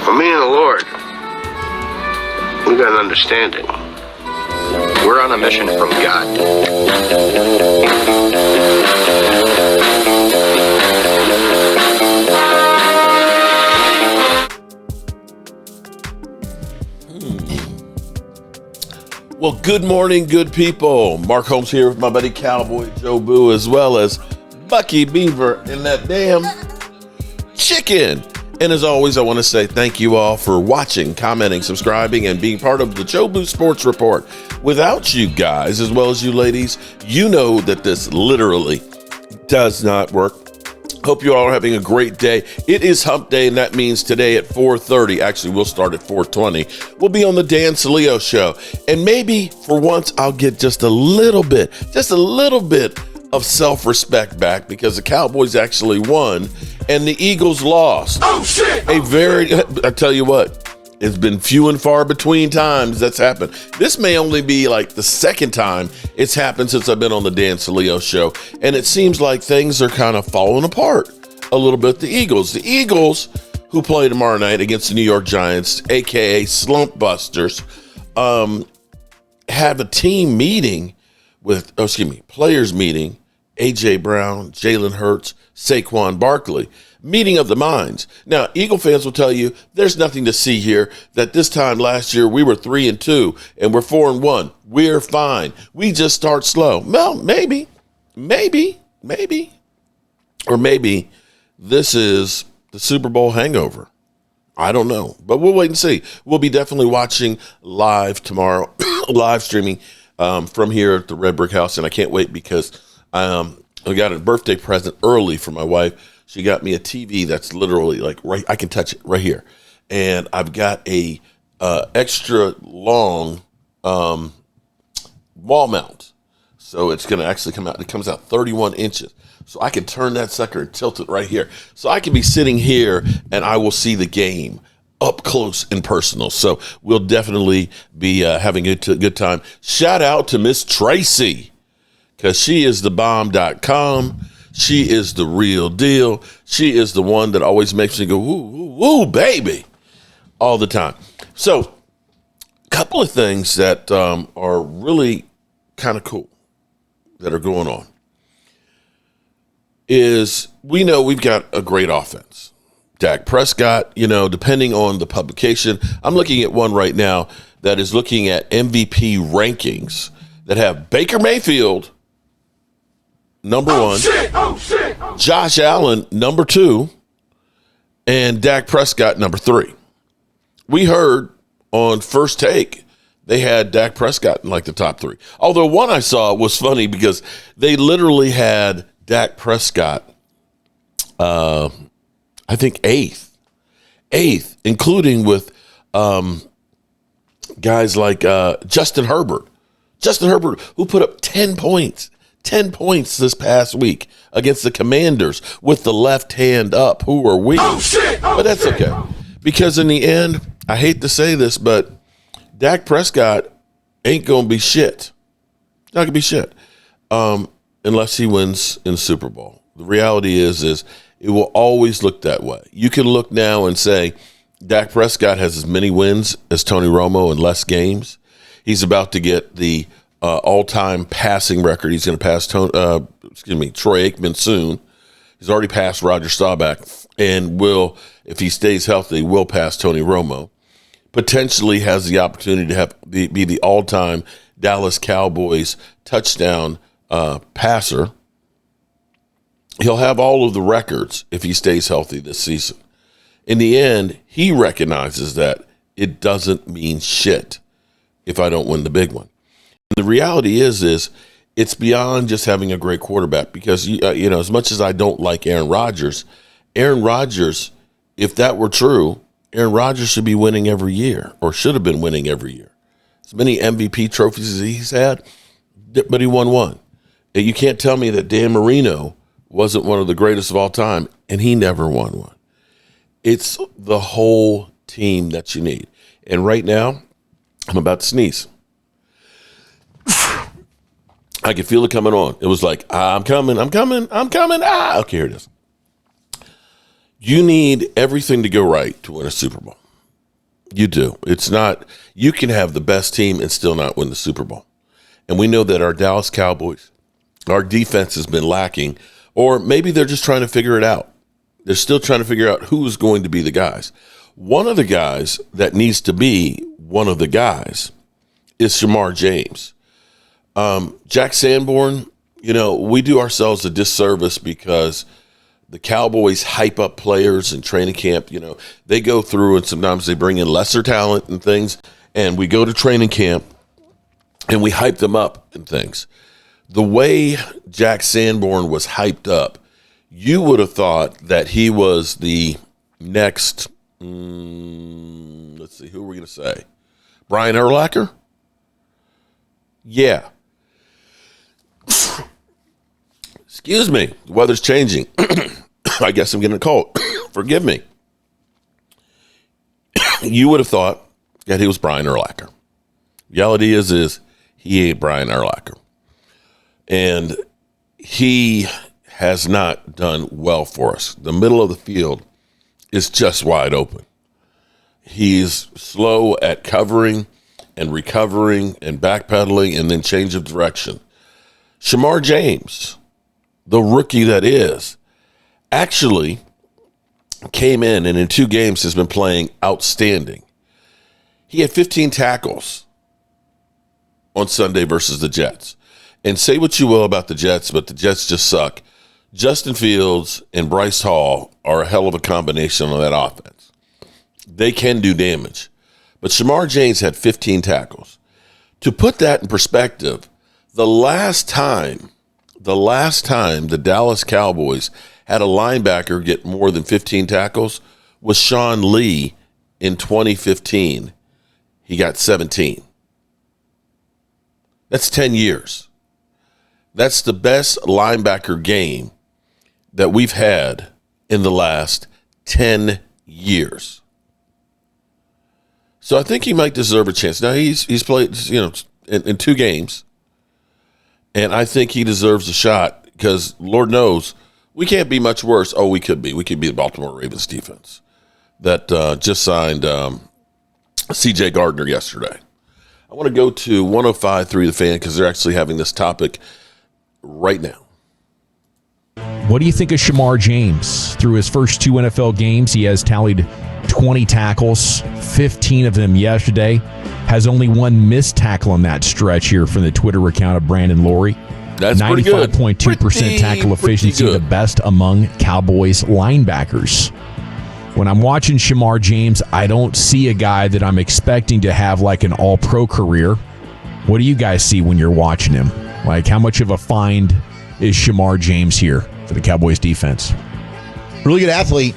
For me and the Lord, we got an understanding. We're on a mission from God. Well, good morning, good people. Mark Holmes here with my buddy Cowboy Joe Boo, as well as Bucky Beaver and that damn chicken. And as always, I want to say thank you all for watching, commenting, subscribing, and being part of the Joe Boo Sports Report. Without you guys, as well as you ladies, you know that this literally does not work. Hope you all are having a great day. It is hump day, and that means today at 4:30, actually we'll start at 4:20, we'll be on the Dan Saleo show. And maybe for once I'll get just a little bit of self-respect back, because the Cowboys actually won and the Eagles lost. Oh shit! I tell you what, it's been few and far between times that's happened. This may only be like the second time it's happened since I've been on the Dan Saleo show, and it seems like things are kind of falling apart a little bit. The Eagles, who play tomorrow night against the New York Giants, aka Slump Busters, have a team meeting players meeting, A.J. Brown, Jalen Hurts, Saquon Barkley, meeting of the minds. Now, Eagle fans will tell you there's nothing to see here, that this time last year we were 3-2 and we're 4-1. We're fine. We just start slow. Well, maybe. Or maybe this is the Super Bowl hangover. I don't know, but we'll wait and see. We'll be definitely watching live tomorrow, live streaming from here at the Red Brick House, and I can't wait because I got a birthday present early for my wife. She got me a TV that's literally like right, I can touch it right here, and I've got a extra long wall mount, so it's going to actually come out. It comes out 31 inches, so I can turn that sucker and tilt it right here, so I can be sitting here and I will see the game up close and personal. So we'll definitely be having a good time. Shout out to Miss Tracy, because she is the bomb.com. She is the real deal. She is the one that always makes me go, woo, woo, woo, baby, all the time. So a couple of things that are really kind of cool that are going on is, we know we've got a great offense. Dak Prescott, depending on the publication, I'm looking at one right now that is looking at MVP rankings that have Baker Mayfield number one, Josh Allen number 2, and Dak Prescott number 3. We heard on First Take they had Dak Prescott in like the top 3. Although one I saw was funny because they literally had Dak Prescott, I think eighth, including with guys like Justin Herbert, who put up 10 points this past week against the Commanders with the left hand up. Who are we? But that's okay, because in the end, I hate to say this, but Dak Prescott ain't going to be shit. Not going to be shit unless he wins in the Super Bowl. The reality is it will always look that way. You can look now and say Dak Prescott has as many wins as Tony Romo in less games. He's about to get the all-time passing record. He's going to pass Troy Aikman soon. He's already passed Roger Staubach, and if he stays healthy, will pass Tony Romo. Potentially has the opportunity to be the all-time Dallas Cowboys touchdown passer. He'll have all of the records if he stays healthy this season. In the end, he recognizes that it doesn't mean shit if I don't win the big one. And the reality is it's beyond just having a great quarterback, because as much as I don't like Aaron Rodgers, if that were true, Aaron Rodgers should be winning every year, or should have been winning every year. As many MVP trophies as he's had, but he won one. And you can't tell me that Dan Marino wasn't one of the greatest of all time, and he never won one. It's the whole team that you need. And right now, I'm about to sneeze. I could feel it coming on. It was like, I'm coming. Okay, here it is. You need everything to go right to win a Super Bowl. You do. It's not, you can have the best team and still not win the Super Bowl. And we know that our Dallas Cowboys, our defense has been lacking, or maybe they're just trying to figure it out. They're still trying to figure out who's going to be the guys. One of the guys that needs to be one of the guys is Shamar James. Jack Sanborn, we do ourselves a disservice because the Cowboys hype up players in training camp. They go through and sometimes they bring in lesser talent and things, and we go to training camp and we hype them up and things. The way Jack Sanborn was hyped up, you would have thought that he was the next, let's see, who are we going to say? Brian Urlacher? Yeah. Excuse me. The weather's changing. I guess I'm getting a cold. Forgive me. You would have thought that he was Brian Urlacher. Reality is he ain't Brian Urlacher. And he has not done well for us. The middle of the field is just wide open. He's slow at covering and recovering and backpedaling and then change of direction. Shamar James, the rookie that is, actually came in and in 2 games has been playing outstanding. He had 15 tackles on Sunday versus the Jets. And say what you will about the Jets, but the Jets just suck. Justin Fields and Bryce Hall are a hell of a combination on that offense. They can do damage. But Shamar James had 15 tackles. To put that in perspective, the last time the Dallas Cowboys had a linebacker get more than 15 tackles was Sean Lee in 2015. He got 17. That's 10 years. That's the best linebacker game that we've had in the last 10 years. So I think he might deserve a chance. Now he's played, in 2 games, and I think he deserves a shot because Lord knows we can't be much worse. Oh, we could be. We could be the Baltimore Ravens defense that just signed C.J. Gardner yesterday. I want to go to 105.3 The Fan because they're actually having this topic right now. What do you think of Shamar James? Through his first 2 NFL games, he has tallied 20 tackles, 15 of them yesterday. Has only 1 missed tackle on that stretch here from the Twitter account of Brandon Laurie. That's 95.2% tackle efficiency, the best among Cowboys linebackers. When I'm watching Shamar James, I don't see a guy that I'm expecting to have like an all-pro career. What do you guys see when you're watching him? Like, how much of a find is Shamar James here for the Cowboys defense? Really good athlete.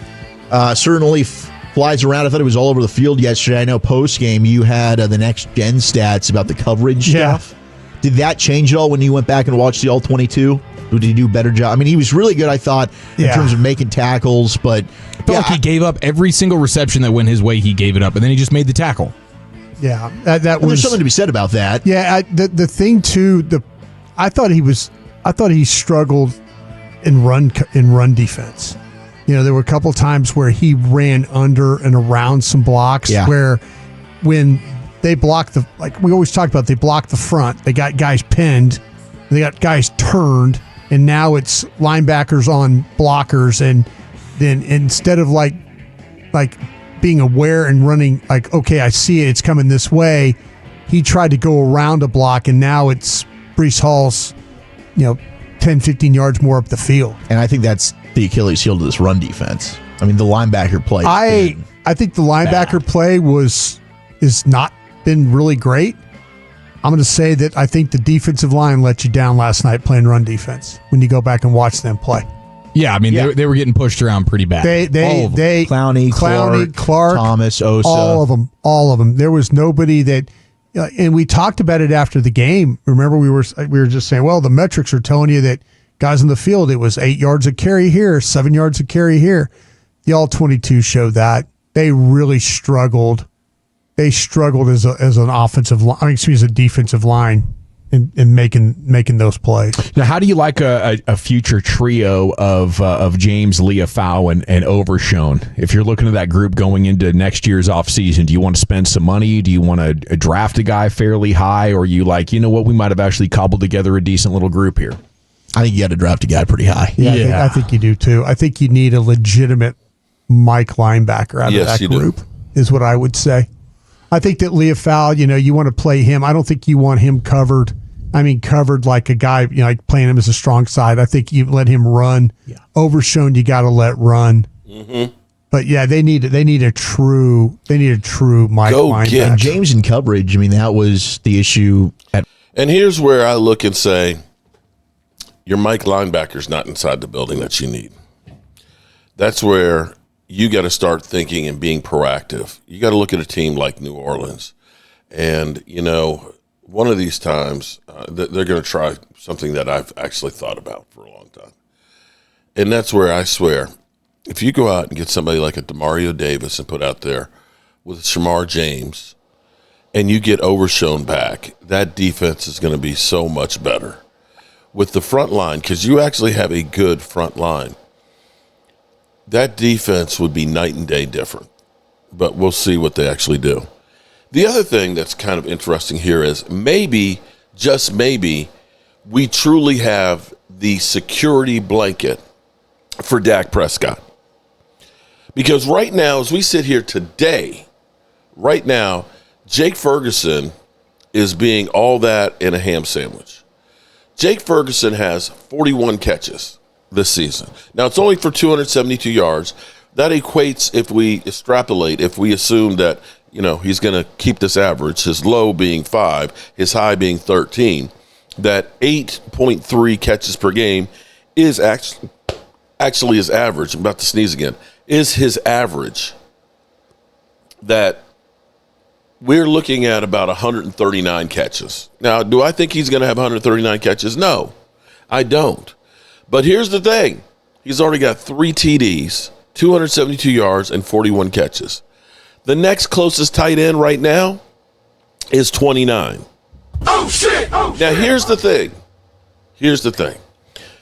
Certainly flies around. I thought it was all over the field yesterday. I know post-game you had the next-gen stats about the coverage stuff. Did that change at all when you went back and watched the All-22? Did he do a better job? I mean, he was really good, I thought, in terms of making tackles, but I felt like he gave up every single reception that went his way. He gave it up, and then he just made the tackle. Yeah, that was. There's something to be said about that. Yeah, the thing too. I thought he struggled in run defense. There were a couple times where he ran under and around some blocks where when they blocked we always talk about, they blocked the front. They got guys pinned. They got guys turned, and now it's linebackers on blockers, and then instead of like being aware and running, okay, I see it, it's coming this way, he tried to go around a block, and now it's Breece Hall's 10, 15 yards more up the field. And I think that's the Achilles heel to this run defense. I mean, the linebacker play. I think the linebacker play is not been really great. I'm going to say that I think the defensive line let you down last night playing run defense when you go back and watch them play. Yeah, I mean, they were getting pushed around pretty bad. They Clowney, Clark, Thomas, Osa. All of them. There was nobody that, and we talked about it after the game. Remember, we were just saying, well, the metrics are telling you that guys in the field, it was 8 yards a carry here, 7 yards a carry here. The All-22 showed that. They really struggled. They struggled as an offensive line. A defensive line and making those plays. Now, how do you like a future trio of James, Leafau, and Overshone? If you're looking at that group going into next year's offseason, do you want to spend some money? Do you want to draft a guy fairly high? Or are you like, you know what, we might have actually cobbled together a decent little group here? I think you got to draft a guy pretty high. Yeah, I think you do too. I think you need a legitimate Mike linebacker out of that group, is what I would say. I think that Leafau, you want to play him. I don't think you want him covered. I mean, covered like a guy, like playing him as a strong side. I think you let him run. Yeah. Overshone, you got to let run. Mm-hmm. But yeah, they need a true Mike linebacker. And James in coverage. I mean, that was the issue. And here's where I look and say, your Mike linebacker's not inside the building that you need. That's where you got to start thinking and being proactive. You got to look at a team like New Orleans, and one of these times, they're going to try something that I've actually thought about for a long time. And that's where I swear, if you go out and get somebody like a Demario Davis and put out there with Shamar James, and you get Overshone back, that defense is going to be so much better. With the front line, because you actually have a good front line, that defense would be night and day different. But we'll see what they actually do. The other thing that's kind of interesting here is maybe, just maybe, we truly have the security blanket for Dak Prescott. Because right now, as we sit here today, right now, Jake Ferguson is being all that in a ham sandwich. Jake Ferguson has 41 catches this season. Now, it's only for 272 yards. That equates, if we extrapolate, if we assume that he's going to keep this average, his low being 5, his high being 13, that 8.3 catches per game is actually his average. I'm about to sneeze again. Is his average. That we're looking at about 139 catches. Now, do I think he's going to have 139 catches? No, I don't. But here's the thing. He's already got 3 TDs, 272 yards, and 41 catches. The next closest tight end right now is 29. Oh, shit! Now, here's the thing.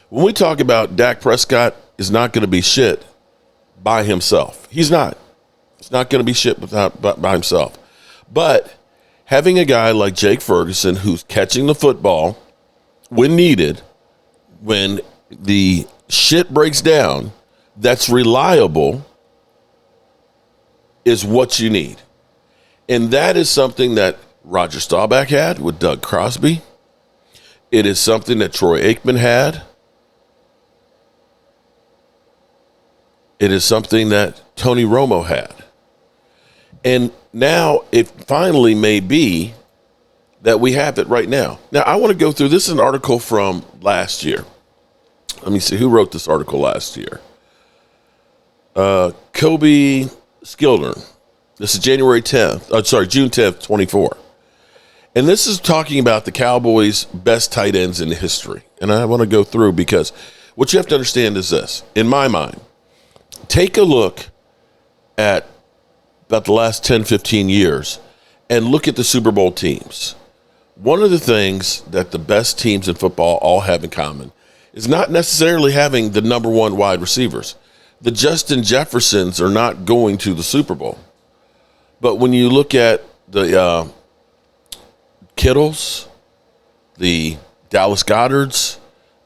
When we talk about Dak Prescott is not going to be shit by himself. He's not. It's not going to be shit by himself. But having a guy like Jake Ferguson who's catching the football when needed, when the shit breaks down, that's reliable, is what you need. And that is something that Roger Staubach had with Doug Crosby. It is something that Troy Aikman had. It is something that Tony Romo had. And now it finally may be that we have it right now. Now, I want to go through, this is an article from last year. Let me see, who wrote this article last year? Kobe Skildern. This is June 10th, 24. And this is talking about the Cowboys' best tight ends in history. And I want to go through because what you have to understand is this. In my mind, take a look at about the last 10, 15 years and look at the Super Bowl teams. One of the things that the best teams in football all have in common is not necessarily having the number one wide receivers. The Justin Jeffersons are not going to the Super Bowl. But when you look at the Kittles, the Dallas Goddards,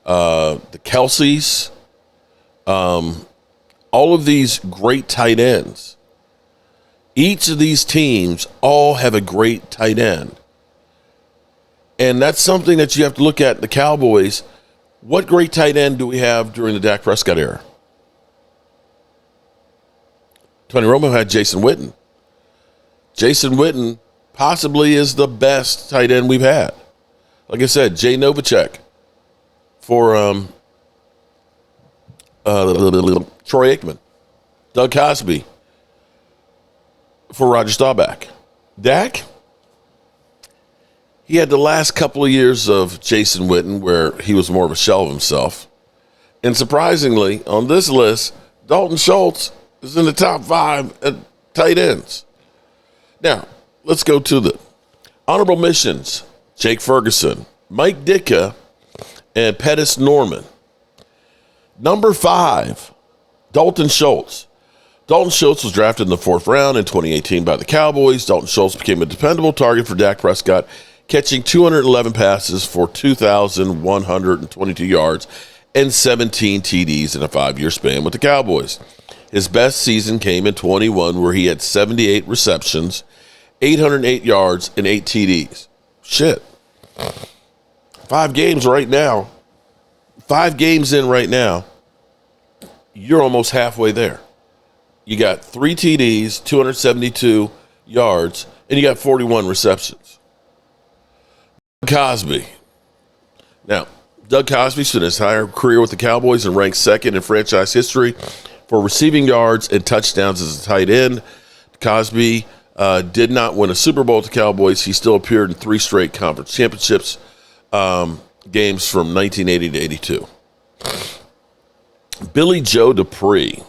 the Kelseys, all of these great tight ends, each of these teams all have a great tight end. And that's something that you have to look at the Cowboys. What great tight end do we have during the Dak Prescott era? Tony Romo had Jason Witten. Jason Witten possibly is the best tight end we've had. Like I said, Jay Novacek for Troy Aikman. Doug Cosby for Roger Staubach. Dak, he had the last couple of years of Jason Witten where he was more of a shell of himself. And surprisingly, on this list, Dalton Schultz is in the top 5 at tight ends. Now, let's go to the honorable mentions. Jake Ferguson, Mike Ditka and Pettis Norman. Number 5, Dalton Schultz. Dalton Schultz was drafted in the 4th round in 2018 by the Cowboys. Dalton Schultz became a dependable target for Dak Prescott, catching 211 passes for 2,122 yards and 17 TDs in a 5-year span with the Cowboys. His best season came in 21, where he had 78 receptions, 808 yards, and 8 TDs. Shit. 5 games right now. 5 games in right now. You're almost halfway there. You got 3 TDs, 272 yards, and you got 41 receptions. Cosby. Now, Doug Cosby spent his entire career with the Cowboys and ranked 2nd in franchise history for receiving yards and touchdowns as a tight end. Cosby did not win a Super Bowl with the Cowboys. He still appeared in 3 straight conference championships games from 1980 to 82. Billy Joe Dupree.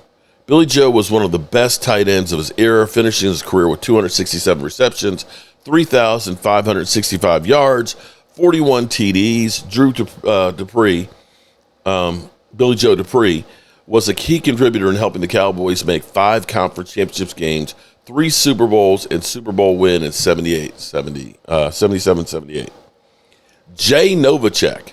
Billy Joe was one of the best tight ends of his era, finishing his career with 267 receptions, 3,565 yards, 41 TDs. Billy Joe Dupree, was a key contributor in helping the Cowboys make 5 conference championships games, 3 Super Bowls, and Super Bowl win in 77-78. Jay Novacek.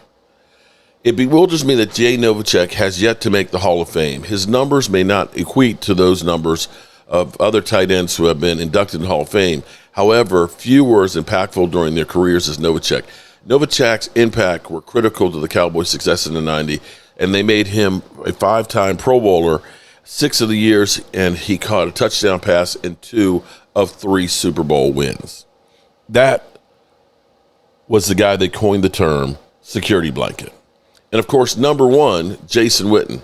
It bewilders me that Jay Novacek has yet to make the Hall of Fame. His numbers may not equate to those numbers of other tight ends who have been inducted in the Hall of Fame. However, few were as impactful during their careers as Novacek. Novacek's impact were critical to the Cowboys' success in the 90s, and they made him a 5-time Pro Bowler 6 of the years, and he caught a touchdown pass in 2 of 3 Super Bowl wins. That was the guy that coined the term security blanket. And, of course, number 1, Jason Witten.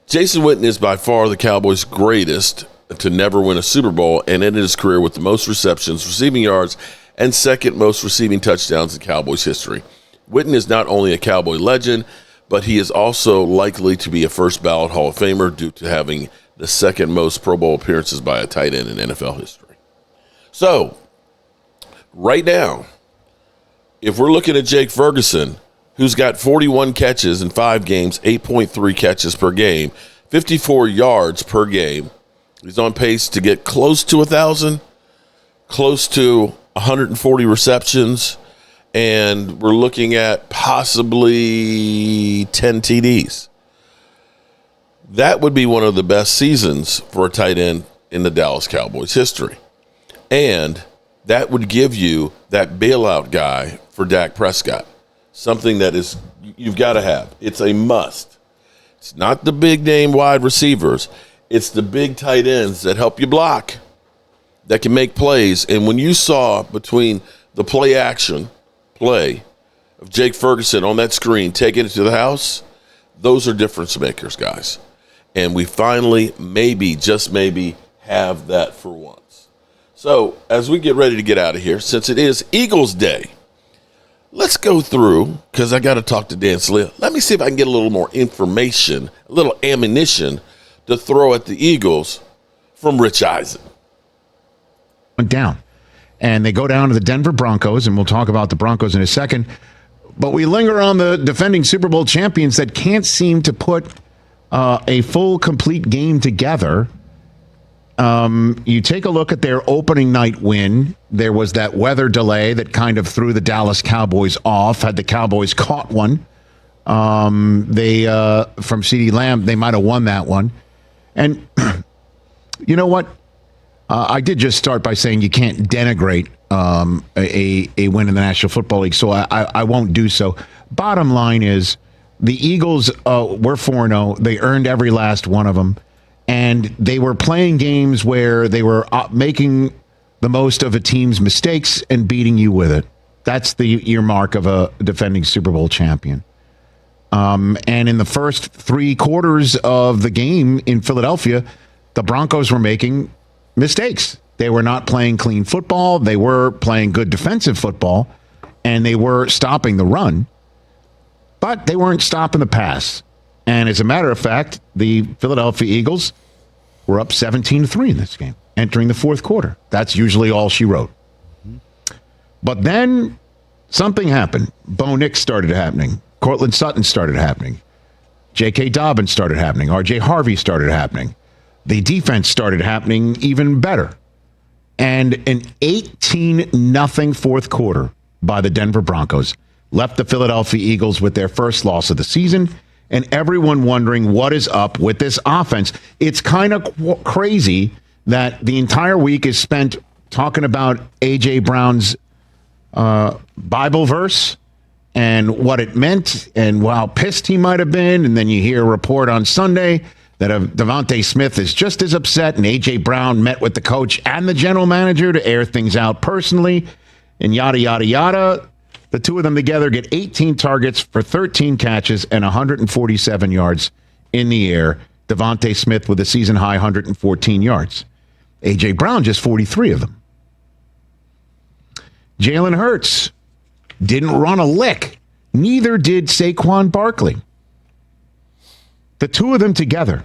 Jason Witten is by far the Cowboys' greatest to never win a Super Bowl and ended his career with the most receptions, receiving yards, and 2nd most receiving touchdowns in Cowboys history. Witten is not only a Cowboy legend, but he is also likely to be a first-ballot Hall of Famer due to having the 2nd most Pro Bowl appearances by a tight end in NFL history. So, right now, if we're looking at Jake Ferguson, who's got 41 catches in 5 games, 8.3 catches per game, 54 yards per game. He's on pace to get close to 1,000, close to 140 receptions, and we're looking at possibly 10 TDs. That would be one of the best seasons for a tight end in the Dallas Cowboys history. And that would give you that bailout guy for Dak Prescott. Something that is you've got to have. It's a must. It's not the big name wide receivers. It's the big tight ends that help you block, that can make plays. And when you saw between the play action play of Jake Ferguson on that screen taking it to the house, those are difference makers, guys. And we finally, maybe, just maybe, have that for once. So as we get ready to get out of here, since it is Eagles Day, let's go through, because I got to talk to Dan Salea. Let me see if I can get a little more information, a little ammunition to throw at the Eagles from Rich Eisen. Went down. And they go down to the Denver Broncos, and we'll talk about the Broncos in a second. But we linger on the defending Super Bowl champions that can't seem to put a full, complete game together. You take a look at their opening night win. There was that weather delay that kind of threw the Dallas Cowboys off. Had the Cowboys caught one, from CeeDee Lamb, they might have won that one. And you know what? I did just start by saying you can't denigrate a win in the National Football League, so I won't do so. Bottom line is the Eagles were 4-0. They earned every last one of them. And they were playing games where they were making the most of a team's mistakes and beating you with it. That's the earmark of a defending Super Bowl champion. And in the first 3 quarters of the game in Philadelphia, the Broncos were making mistakes. They were not playing clean football. They were playing good defensive football, and they were stopping the run, but they weren't stopping the pass. And as a matter of fact, the Philadelphia Eagles were up 17-3 in this game, entering the 4th quarter. That's usually all she wrote. But then Something happened. Bo Nix started happening. Cortland Sutton started happening. J.K. Dobbins started happening. R.J. Harvey started happening. The defense started happening even better. And an 18-0 fourth quarter by the Denver Broncos left the Philadelphia Eagles with their first loss of the season, and everyone wondering what is up with this offense. It's kind of crazy that the entire week is spent talking about A.J. Brown's Bible verse and what it meant and how pissed he might have been. And then you hear a report on Sunday that Devontae Smith is just as upset, and A.J. Brown met with the coach and the general manager to air things out personally, and yada, yada, yada. The two of them together get 18 targets for 13 catches and 147 yards in the air. Devontae Smith with a season-high 114 yards. A.J. Brown just 43 of them. Jalen Hurts didn't run a lick. Neither did Saquon Barkley. The two of them together,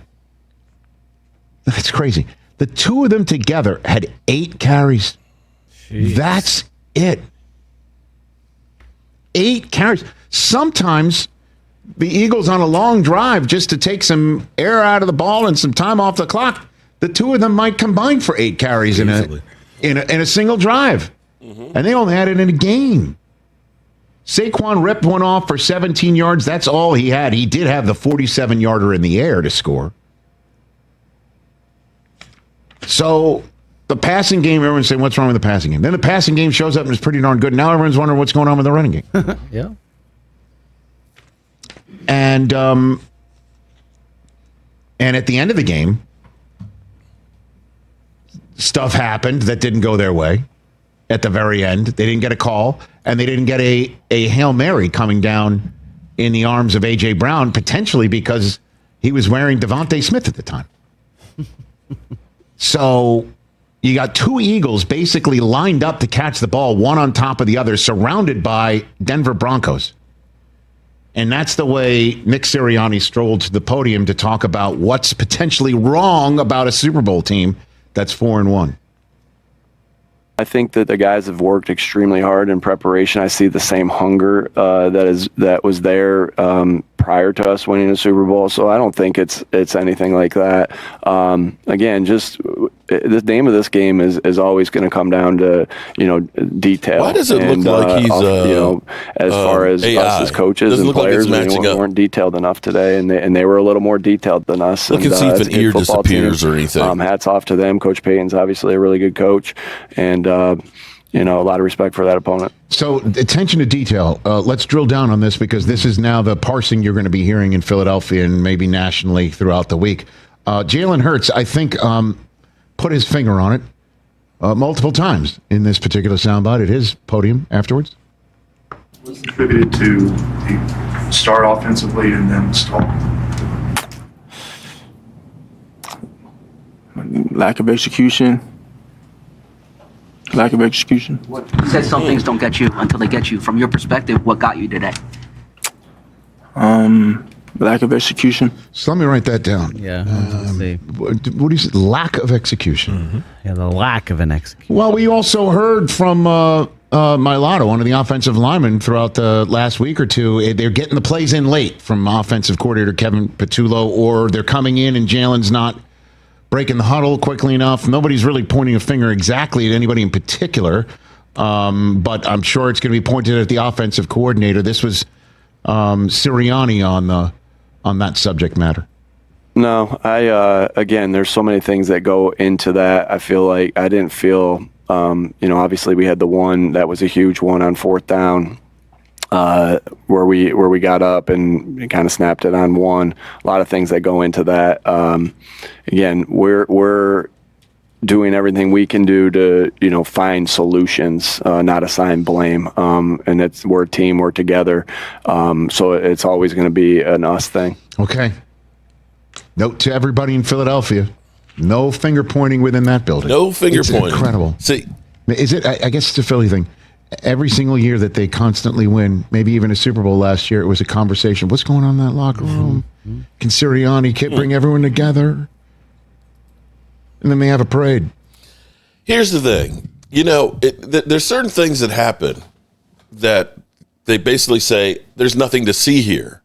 that's crazy. The two of them together had 8 carries. Jeez. That's it. 8 carries. Sometimes the Eagles on a long drive just to take some air out of the ball and some time off the clock, the two of them might combine for 8 carries in a single drive. Mm-hmm. And they only had it in a game. Saquon ripped one off for 17 yards. That's all he had. He did have the 47-yarder in the air to score. So the passing game, everyone's saying, what's wrong with the passing game? Then the passing game shows up and is pretty darn good. Now everyone's wondering what's going on with the running game. Yeah. And at the end of the game, stuff happened that didn't go their way. At the very end, they didn't get a call, and they didn't get a Hail Mary coming down in the arms of A.J. Brown, potentially because he was wearing Devontae Smith at the time. So you got two Eagles basically lined up to catch the ball, one on top of the other, surrounded by Denver Broncos. And that's the way Nick Sirianni strolled to the podium to talk about what's potentially wrong about a Super Bowl team that's 4-1. I think that the guys have worked extremely hard in preparation. I see the same hunger that was there prior to us winning the Super Bowl. So I don't think it's anything like that. Again, just the name of this game is always going to come down to detail. Why does it look like he's as far as AI? us as coaches and players, we weren't detailed enough today, and they were a little more detailed than us. Look and see if an ear disappears or anything. Hats off to them. Coach Payton's obviously a really good coach, and a lot of respect for that opponent. So attention to detail. Let's drill down on this because this is now the parsing you're going to be hearing in Philadelphia and maybe nationally throughout the week. Jalen Hurts, I think, put his finger on it multiple times in this particular soundbite at his podium afterwards. What's attributed to the start offensively and then stall? Lack of execution. You said some things don't get you until they get you. From your perspective, what got you today? Lack of execution. So let me write that down. Yeah. Let's see. What do you say? Lack of execution. Mm-hmm. Yeah, the lack of an execution. Well, we also heard from Mailata, one of the offensive linemen, throughout the last week or two. They're getting the plays in late from offensive coordinator Kevin Patullo, or they're coming in and Jalen's not breaking the huddle quickly enough. Nobody's really pointing a finger exactly at anybody in particular, but I'm sure it's going to be pointed at the offensive coordinator. This was Sirianni on that subject matter. No, again, there's so many things that go into that. I feel like I didn't feel, obviously we had the one that was a huge one on fourth down. Where we got up and kind of snapped it on one. A lot of things that go into that. Again, we're doing everything we can do to find solutions, not assign blame. And we're a team, we're together. So it's always going to be an us thing. Okay. Note to everybody in Philadelphia: no finger pointing within that building. No finger pointing. Incredible. See, is it? I guess it's a Philly thing. Every single year that they constantly win, maybe even a Super Bowl last year, it was a conversation. What's going on in that locker room? Mm-hmm. Can Sirianni bring everyone together? And then they have a parade. Here's the thing. There's certain things that happen that they basically say there's nothing to see here.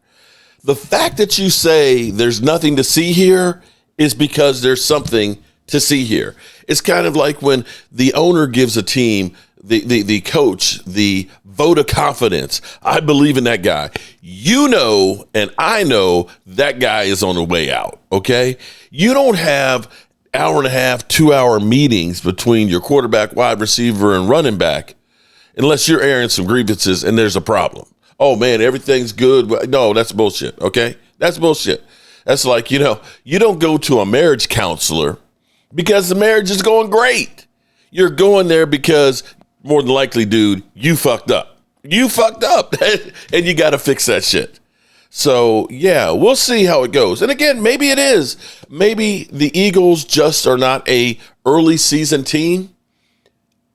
The fact that you say there's nothing to see here is because there's something to see here. It's kind of like when the owner gives a team, the coach, the vote of confidence. I believe in that guy. You know, and I know that guy is on the way out, okay? You don't have hour and a half, 2 hour meetings between your quarterback, wide receiver, and running back unless you're airing some grievances and there's a problem. Oh, man, everything's good. No, that's bullshit, okay? That's bullshit. That's like, you don't go to a marriage counselor because the marriage is going great. You're going there because more than likely, dude, you fucked up. You fucked up and you got to fix that shit. So, yeah, we'll see how it goes. And again, maybe it is. Maybe the Eagles just are not a early season team.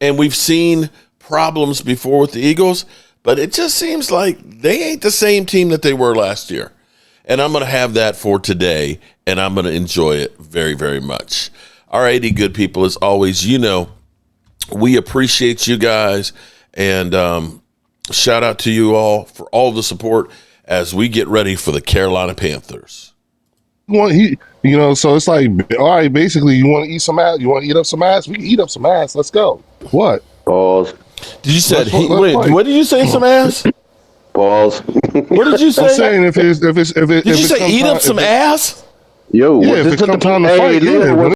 And we've seen problems before with the Eagles, but it just seems like they ain't the same team that they were last year. And I'm going to have that for today, and I'm going to enjoy it very, very much. All righty, good people. As always, we appreciate you guys, and shout out to you all for all the support as we get ready for the Carolina Panthers. So it's like, all right, basically, you want to eat some ass? You want to eat up some ass? We can eat up some ass. Let's go. What? Pause. Did you say? What did you say? Some ass? Pause. What did you say? I'm saying if did you say eat up some ass? Yo, yeah, if it comes time to fight, yeah.